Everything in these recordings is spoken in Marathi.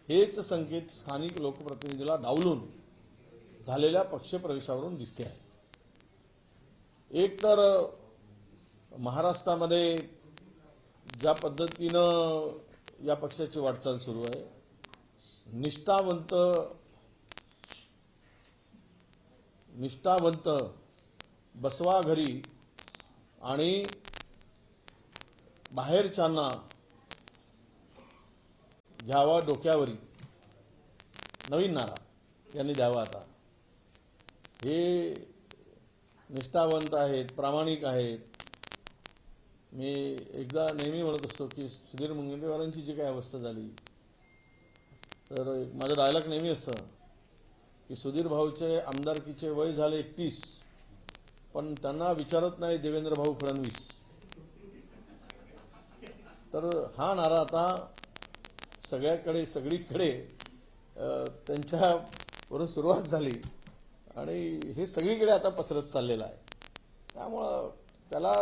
हेच संकेत स्थानिक लोकप्रतिनिधीला डावलून झालेल्या पक्षप्रवेशावरून दिसते आहे। एक तर महाराष्ट्रामध्ये ज्या पद्धतीनं या पक्षाची वाटचाल सुरू आहे, निष्ठावंत बसवा घरी आणि बाहेरच्यांना घ्यावा डोक्यावरी नवीन नारा यांनी द्यावा। आता हे निष्ठावंत आहेत, प्रामाणिक आहेत। मी एकदा नेहमी म्हणत असतो की सुधीर मुनगंटीवारांची जी काही अवस्था झाली, तर माझा डायलॉग नेहमी असतं की सुधीर भाऊचे आमदारकीचे वय झाले 31, पण त्यांना विचारत नाही देवेंद्र भाऊ फडणवीस। तर हा नारा आता सगळीकडे त्यांच्यावरून सुरुवात झाली आणि हे सगळीकडे आता पसरत चाललेलं आहे। त्यामुळं त्याला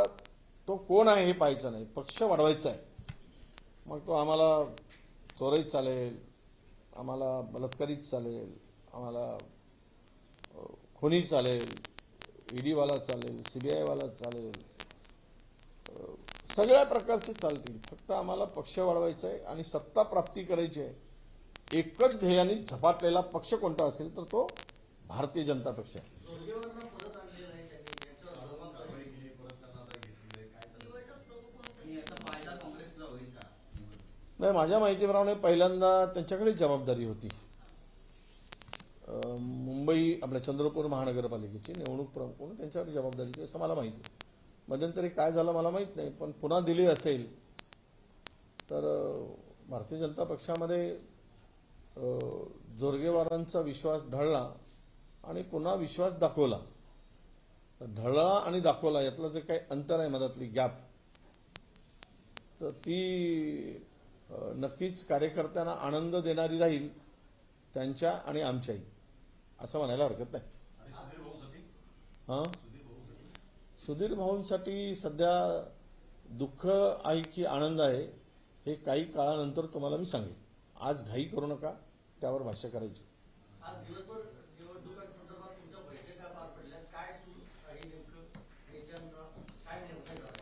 तो कोण आहे हे पाहायचं नाही, पक्ष वाढवायचा आहे। मग तो आम्हाला चोरीत चालेल, आम्हाला बलात्कारीत चालेल, आम्हाला खुनी चालेल, ईडीवाला चालेल, सीबीआयवाला चालेल, सगळ्या प्रकारचे चालतील। फक्त आम्हाला पक्ष वाढवायचा आहे आणि सत्ता प्राप्ती करायची आहे। एकच ध्येयाने झपाटलेला पक्ष कोणता असेल तर तो भारतीय जनता पक्ष आहे। नाही, माझ्या माहितीप्रमाणे पहिल्यांदा त्यांच्याकडे जबाबदारी होती। मुंबई आपल्या चंद्रपूर महानगरपालिकेची निवडणूक प्रमुख म्हणून त्यांच्याकडे जबाबदारी असं मला माहिती आहे। मध्यंतरी काय झालं मला माहित नाही, पण पुन्हा दिली असेल तर भारतीय जनता पक्षामध्ये जोरगेवारांचा विश्वास ढळला आणि पुन्हा विश्वास दाखवला। ढळला आणि दाखवला यातलं जे काही अंतर आहे, मधातली गॅप, तर ती नक्कीच कार्यकर्त्यांना आनंद देणारी राहील, त्यांच्या आणि आमच्याही, असं म्हणायला हरकत नाही। हां, सुधीर भाऊंसाठी सध्या दुःख आहे की आनंद आहे हे काही काळानंतर तुम्हाला मी सांगेन। आज घाई करू नका, त्यावर भाष्य करायची।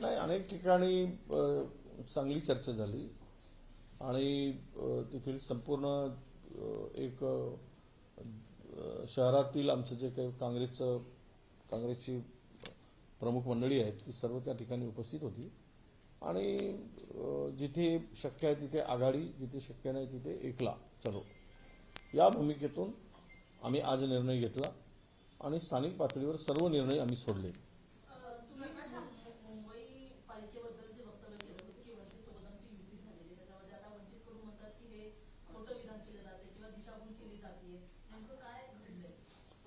नाही, अनेक ठिकाणी चांगली चर्चा झाली आणि तेथील संपूर्ण एक शहरातील आमचं जे काही काँग्रेसची प्रमुख मंडळी आहेत ती सर्व त्या ठिकाणी उपस्थित होती आणि जिथे शक्य आहे तिथे आघाडी, जिथे शक्य नाही तिथे एकला चलो, या भूमिकेतून आम्ही आज निर्णय घेतला आणि स्थानिक पातळीवर सर्व निर्णय आम्ही सोडले।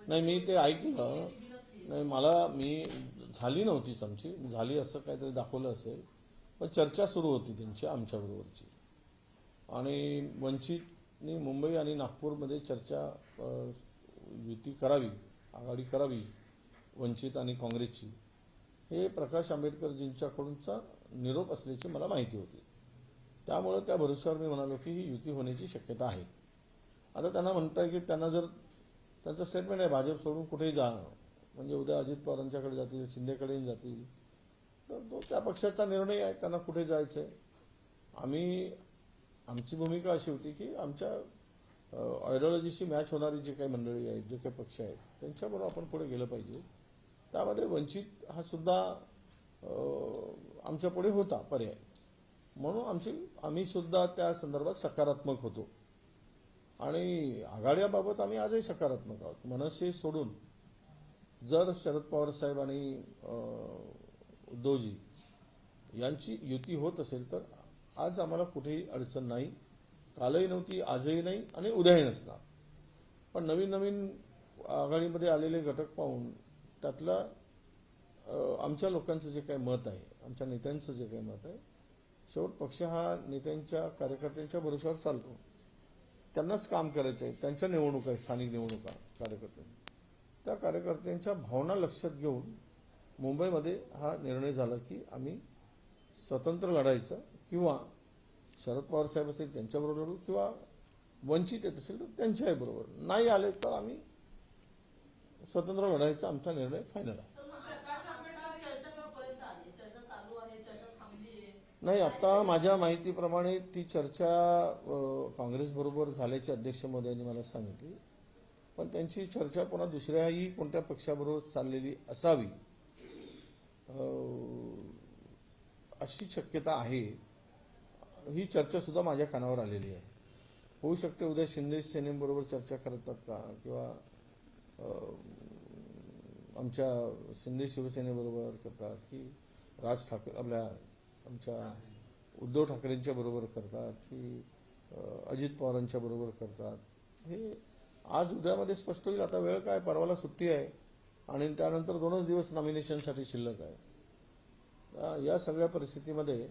नाही, मी ते ऐकलं नाही, मी झाली नव्हतीच आमची, झाली असं काहीतरी दाखवलं असेल, पण चर्चा सुरू होती त्यांची आमच्याबरोबरची आणि वंचितनी मुंबई आणि नागपूरमध्ये चर्चा युती करावी, आघाडी करावी वंचित आणि काँग्रेसची, हे प्रकाश आंबेडकरजींच्याकडूनचा निरोप असल्याची मला माहिती होती। त्यामुळे त्या भरोश्यावर मी म्हणालो की ही युती होण्याची शक्यता आहे। आता त्यांना म्हणताय की त्यांना जर त्यांचं स्टेटमेंट आहे भाजप सोडून कुठेही जा, म्हणजे उद्या अजित पवारांच्याकडे जातील, शिंदेकडेही जातील, तर तो त्या पक्षाचा निर्णय आहे, त्यांना कुठे जायचं आहे। आमची भूमिका अशी होती की आमच्या आयडिओलॉजीशी मॅच होणारी जी काही मंडळी आहेत, जे काही पक्ष आहेत, त्यांच्याबरोबर आपण पुढे गेलं पाहिजे। त्यामध्ये वंचित हा सुद्धा आमच्या पुढे होता पर्याय, म्हणून आम्ही सुद्धा त्या संदर्भात सकारात्मक होतो आणि आघाड्याबाबत आम्ही आजही सकारात्मक आहोत। मनसे सोडून जर शरद पवार साहेब आणि उद्धवजी यांची युती होत असेल तर आज आम्हाला कुठेही अडचण नाही, कालही नव्हती, आजही नाही आणि उद्याही नसणार। पण नवीन आघाडीमध्ये आलेले घटक पाहून त्यातला आमच्या लोकांचं जे काही मत आहे, आमच्या नेत्यांचं जे काही मत आहे, शेवट पक्ष हा नेत्यांच्या कार्यकर्त्यांच्या भरोश्यावर चालतो, त्यांनाच काम करायचं आहे, त्यांच्या निवडणुका आहे, स्थानिक निवडणुका कार्यकर्त्यांनी, त्या कार्यकर्त्यांच्या भावना लक्षात घेऊन मुंबईमध्ये हा निर्णय झाला की आम्ही स्वतंत्र लढायचं किंवा शरद पवार साहेब असतील त्यांच्याबरोबर लढू किंवा वंचित येत असेल तर त्यांच्याही बरोबर, नाही आले तर आम्ही स्वतंत्र लढायचा आमचा निर्णय फायनल आहे. नाही, आता माझ्या माहितीप्रमाणे ती चर्चा काँग्रेसबरोबर झाल्याची अध्यक्ष महोदयांनी मला सांगितली, पण त्यांची चर्चा पुन्हा दुसऱ्याही कोणत्या पक्षाबरोबर चाललेली असावी अशी शक्यता आहे. ही चर्चा सुद्धा माझ्या कानावर आलेली आहे. होऊ शकते उद्या शिंदे सेनेबरोबर चर्चा करतात का, किंवा आमच्या शिंदे शिवसेनेबरोबर करतात, की राज ठाकरे आमच्या उद्धव ठाकरेंच्या बरोबर करतात, की अजित पवारांच्या बरोबर करतात. हे आज उद्यामध्ये स्पष्ट होईल. आता वेळ काय, परवाला सुट्टी आहे आणि त्यानंतर 2च दिवस नॉमिनेशनसाठी शिल्लक आहे. या सगळ्या परिस्थितीमध्ये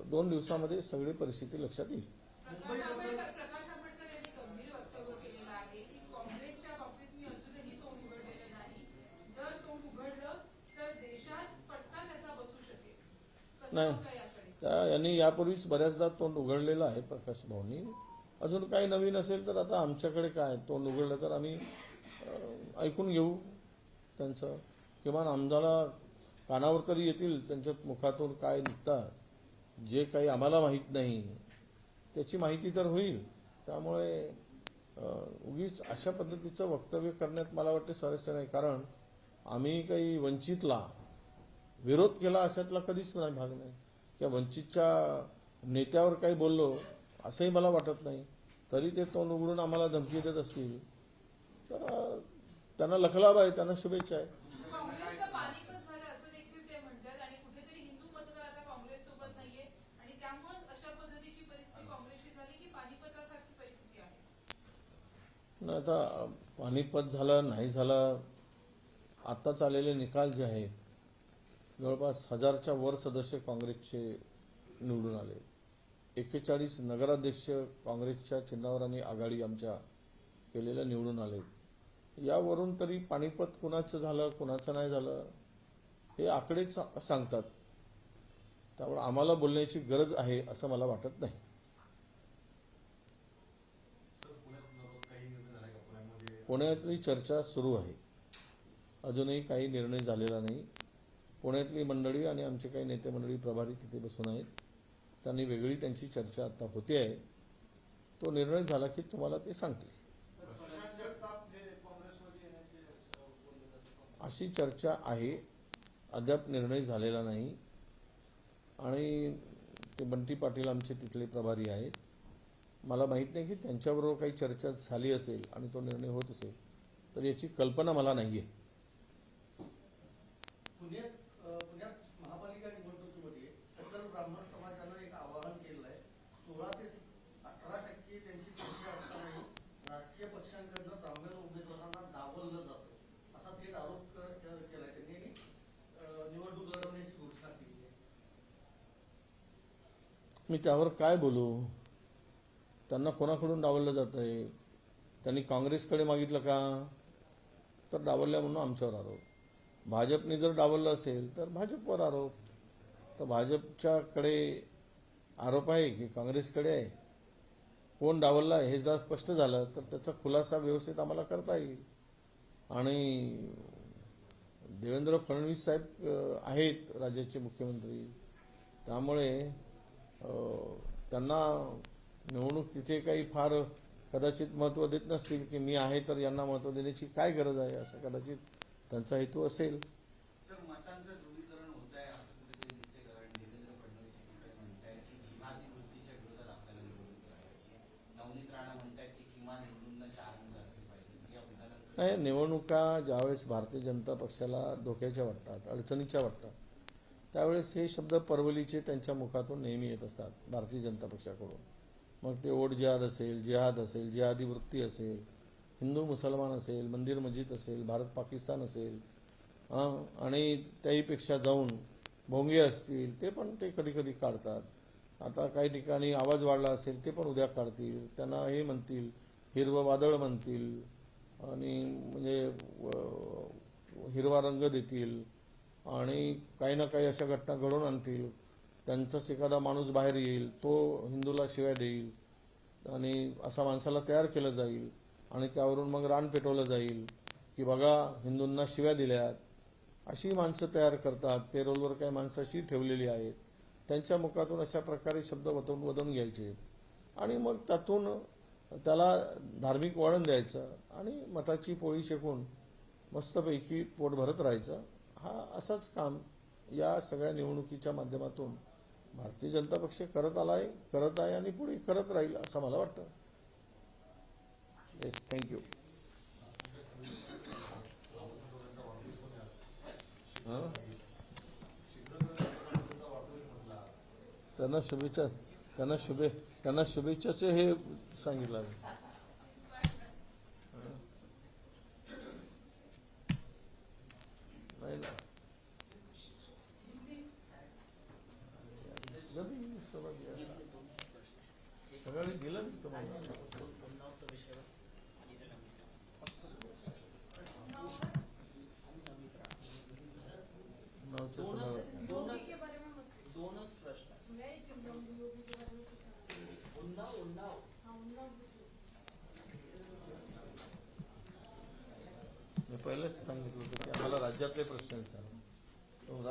2 दिवसामध्ये सगळी परिस्थिती लक्षात येईल. प्रकाश आंबेडकर यांनी गंभीर वक्तव्य केलेलं आहे की काँग्रेसच्या बाबतीत मी अजूनही तोंड उघडलेलं नाही. जर तोंड उघडलं तर देशात पट्टा त्याचा बसू शकेल. नाही, यांनी यापूर्वीच बऱ्याचदा तोंड उघडलेलं आहे प्रकाश भाऊंनी. अजून काही नवीन असेल तर आता आमच्याकडे काय, तोंड उघडलं तर आम्ही ऐकून घेऊ त्यांचं. किमान आम्हाला कानावर तरी येतील त्यांच्या मुखातून काय निघतात. जे काही आम्हाला माहीत नाही त्याची माहिती तर होईल. त्यामुळे उगीच अशा पद्धतीचं वक्तव्य करण्यात मला वाटते स्वारस्य नाही. कारण आम्ही काही वंचितला विरोध केला अशातला कधीच नाही भाग नाही, किंवा वंचितच्या नेत्यावर काही बोललो असंही मला वाटत नाही. तरी ते तोंड उघडून आम्हाला धमकी देत असतील तर त्यांना लखलाभ आहे, त्यांना शुभेच्छा आहे. काँग्रेसचं पानिपत झालं असं देखील ते म्हणतात आणि कुठेतरी हिंदू मतदार आता काँग्रेस सोबत नाहीये आणि त्यामुळेच अशा पद्धतीची परिस्थिती काँग्रेसची झाली की पानिपतासारखी परिस्थिती आहे. नाही, आता पानिपत झालं नाही झालं, आत्ताच आलेले निकाल जे आहेत, जवळपास 1000च्या वर सदस्य काँग्रेसचे निवडून आले. 41 नगराध्यक्ष काँग्रेसच्या चिन्हावर आणि आघाडी आमच्या केलेल्या निवडून आले. यावरून तरी पानिपत कुणाचं झालं कुणाचं नाही झालं हे आकडेच सांगतात. त्यामुळे आम्हाला बोलण्याची गरज आहे असं मला वाटत नाही. पुण्यातली चर्चा सुरू आहे, अजूनही काही निर्णय झालेला नाही. पुण्यातली मंडळी आणि आमचे काही नेते मंडळी प्रभारी तिथे बसून आहेत. त्यांनी वेगळी त्यांची चर्चा आता होते आहे. तो निर्णय झाला की तुम्हाला ते सांगतील. अशी चर्चा आहे, अद्याप निर्णय झालेला नाही. आणि ते बंटी पाटील आमचे तिथले प्रभारी आहेत. मला माहीत नाही की त्यांच्याबरोबर काही चर्चा झाली असेल आणि तो निर्णय होत असेल, तर याची कल्पना मला नाही आहे. पुण्यात महापालिका निवडणुकीमध्ये सकल ब्राह्मण समाजानं एक आवाहन केलं आहे. 16 ते 18% त्यांची संख्या असतानाही राजकीय पक्षांकडनं ब्राह्मण उमेदवारांना डावललं जातं, असा थेट आरोप केलाय त्यांनी. निवडणूक लढवण्याची घोषणा केली आहे. मी त्यावर काय बोलू? त्यांना कोणाकडून डावललं जात आहे? त्यांनी काँग्रेसकडे मागितलं का? तर डावलल्या म्हणून आमच्यावर आरोप. भाजपने जर डावललं असेल तर भाजपवर आरोप. तर भाजपच्याकडे आरोप आहे की काँग्रेसकडे आहे? कोण डावलला हे जर स्पष्ट झालं तर त्याचा खुलासा व्यवस्थित आम्हाला करता येईल. आणि देवेंद्र फडणवीस साहेब आहेत राज्याचे मुख्यमंत्री, त्यामुळे त्यांना निवडणूक तिथे काही फार कदाचित महत्त्व देत नसतील की मी आहे तर यांना महत्त्व देण्याची काय गरज आहे, असं कदाचित त्यांचा हेतू असेल. सर, मतांचं ध्रुवीकरण होत आहे असं कुठेतरी दिसते. कारण देवेंद्र फडणवीस म्हणतायत की जिहादी वृत्तीच्या विरोधात आपल्याला निवडणूक करायची आहे. नवनीत राणा म्हणतायत की किमान निवडून 4 मुलं असली पाहिजे. या मुद्द्याला नाही, निवडणुका ज्यावेळेस भारतीय जनता पक्षाला धोक्याच्या वाटतात, अडचणीच्या वाटतात, त्यावेळेस हे शब्द परवलीचे त्यांच्या मुखातून नेहमी येत असतात भारतीय जनता पक्षाकडून. मग ते ओट जिहाद असेल, जिहादी वृत्ती असेल, हिंदू मुसलमान असेल, मंदिर मस्जिद असेल, भारत पाकिस्तान असेल, आणि त्याहीपेक्षा जाऊन भोंगे असतील, ते पण ते कधी कधी काढतात. आता काही ठिकाणी आवाज वाढला असेल ते पण उद्या काढतील. त्यांना हे म्हणतील, हिरवं वादळ म्हणतील आणि म्हणजे हिरवा रंग देतील आणि काही ना काही अशा घटना घडवून आणतील. त्यांचाच एखादा माणूस बाहेर येईल, तो हिंदूला शिव्या देईल. आणि असा माणसाला तयार केलं जाईल आणि त्यावरून मग रान पेटवलं जाईल की बघा हिंदूंना शिव्या दिल्यात, अशी माणसं तयार करतात. पेरोलवर काही माणसं अशी ठेवलेली आहेत, त्यांच्या मुखातून अशा प्रकारे शब्द वदवून घ्यायचे आणि मग त्यातून त्याला धार्मिक वळण द्यायचं आणि मताची पोळी शेकून मस्तपैकी पोट भरत राहायचं. हा असंच काम या सगळ्या निवडणुकीच्या माध्यमातून भारतीय जनता पक्ष करत आहे आणि पुढे करत राहील असं मला वाटतं. Yes, thank you. त्यांना शुभेच्छाचे हे सांगितलं आहे. नाही ना, सगळं दिलं मी तुम्हाला. नावच्या सुनावं. योगी के बारे में मत दोनच प्रश्न आहेत. मैं एक योगी के बारे में पूछा। उन्नाव हाँ उन्नाव मी पहिलेच सांगितलं होतं की आम्हाला राज्यातले प्रश्न विचारा.